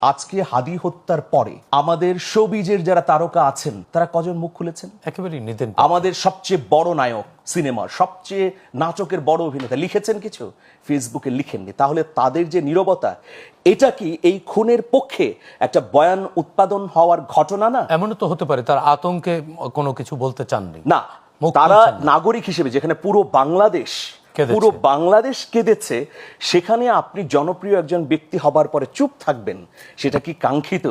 আজকে হাদি হত্যার পরে আমাদের শোবিজের যারা তারকা আছেন তারা কজন মুখ খুলেছেন? একেবারেই নিতেন। আমাদের সবচেয়ে বড় নায়ক, সিনেমার সবচেয়ে নাটকের বড় অভিনেতা লিখেছেন কিছু? ফেসবুকে লিখেননি। তাহলে তাদের যে নীরবতা, এটা কি এই খুনের পক্ষে একটা বয়ান উৎপাদন হওয়ার ঘটনা না? এমনও তো হতে পারে তার আতঙ্কে কোনো কিছু বলতে চাননি। না, তারা নাগরিক হিসেবে যেখানে পুরো বাংলাদেশ কেঁদেছে, সেখানে আপনি জনপ্রিয় একজন ব্যক্তি হবার পরে চুপ থাকবেন, সেটা কি কাঙ্ক্ষিত?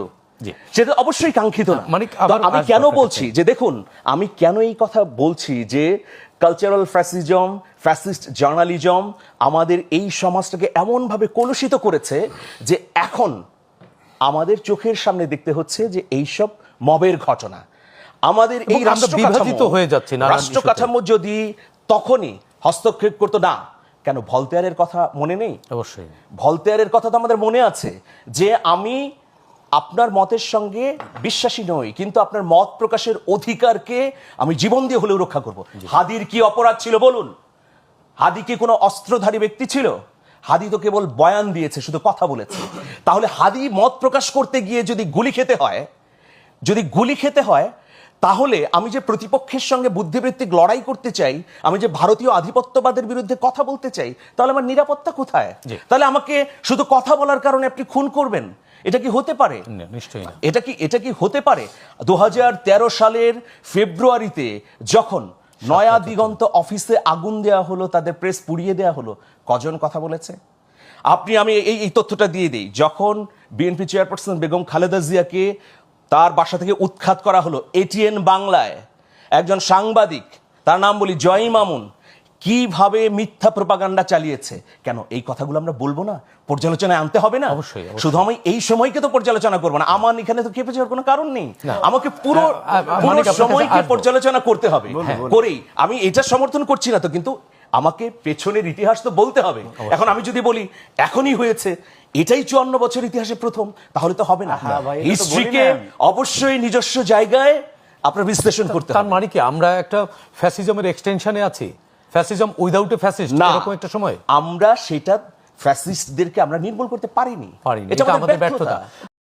সেটা অবশ্যই কাঙ্ক্ষিত না। মানে আমি কেন বলছি যে দেখুন, আমি কেন এই কথা বলছি যে কালচারাল ফ্যাসিজম, ফ্যাসিস্ট জার্নালিজম আমাদের এই সমাজটাকে এমনভাবে কলুষিত করেছে যে এখন আমাদের চোখের সামনে দেখতে হচ্ছে যে এইসব মবের ঘটনা। আমাদের এই বিভাজিত হয়ে যাচ্ছে না। রাষ্ট্র কাঠামো যদি তখনই হস্তক্ষেপ করতো না, কেন ভলতেয়ারের কথা মনে নেই? অবশ্যই ভলতেয়ারের কথা তো আমাদের মনে আছে যে আমি আপনার মতের সঙ্গে বিশ্বাসী নই, কিন্তু আপনার মত প্রকাশের অধিকারকে আমি জীবন দিয়ে হলেও রক্ষা করব। হাদির কি অপরাধ ছিল বলুন? হাদি কি কোনো অস্ত্রধারী ব্যক্তি ছিল? হাদি তো কেবল বয়ান দিয়েছে, শুধু কথা বলেছে। তাহলে হাদি মত প্রকাশ করতে গিয়ে যদি গুলি খেতে হয়, তাহলে আমি যে প্রতিপক্ষের সঙ্গে বুদ্ধিবৃত্তিক লড়াই করতে চাই, আমি যে ভারতীয় আধিপত্যবাদের বিরুদ্ধে কথা বলতে চাই, তাহলে আমার নিরাপত্তা কোথায়? তাহলে আমাকে শুধু কথা বলার কারণে আপনি খুন করবেন? এটা কি হতে পারে? নিশ্চয়ই না। এটা কি হতে পারে? 2013 সালের ফেব্রুয়ারিতে যখন নয়া দিগন্ত অফিসে আগুন দেওয়া হলো, তাদের প্রেস পুড়িয়ে দেওয়া হলো, কজন কথা বলেছে? আমি এই তথ্যটা দিয়ে দিই। যখন বিএনপি চেয়ারপারসন বেগম খালেদা জিয়াকে তার বাসা থেকে উৎখাত করা হলো, এটিএন বাংলায় একজন সাংবাদিক, তার নাম বলি জয় মামুন, কিভাবে মিথ্যা প্রপাগান্ডা চালিয়েছে। কেন এই কথাগুলো আমরা বলবো না? পর্যালোচনায় আনতে হবে না? অবশ্যই। শুধু আমি এই সময়কে তো পর্যালোচনা করবো না, আমার এখানে তো খেপে যাওয়ার কোনো কারণ নেই। আমাকে পুরো সময়কে পর্যালোচনা করতে হবে। করেই আমি এটা সমর্থন করছি না তো, কিন্তু আমাকে পেছনের ইতিহাস তো বলতে হবে। এখন আমি যদি বলি এখনই হয়েছে, এটাই 54 বছর ইতিহাসে প্রথম, তাহলে তো হবে না। হিস্ট্রিকে অবশ্যই নিজস্ব জায়গায় আপনার বিশ্লেষণ করতে হবে। তার মানে কি আমরা একটা ফ্যাসিজমের এক্সটেনশনে আছি? ফ্যাসিজম উইদাউট এ ফ্যাসিস্ট, এরকম একটা সময় আমরা সেটা ফ্যাসিস্টদেরকে আমরা নির্মূল করতে পারিনি। এটা আমাদের ব্যর্থতা।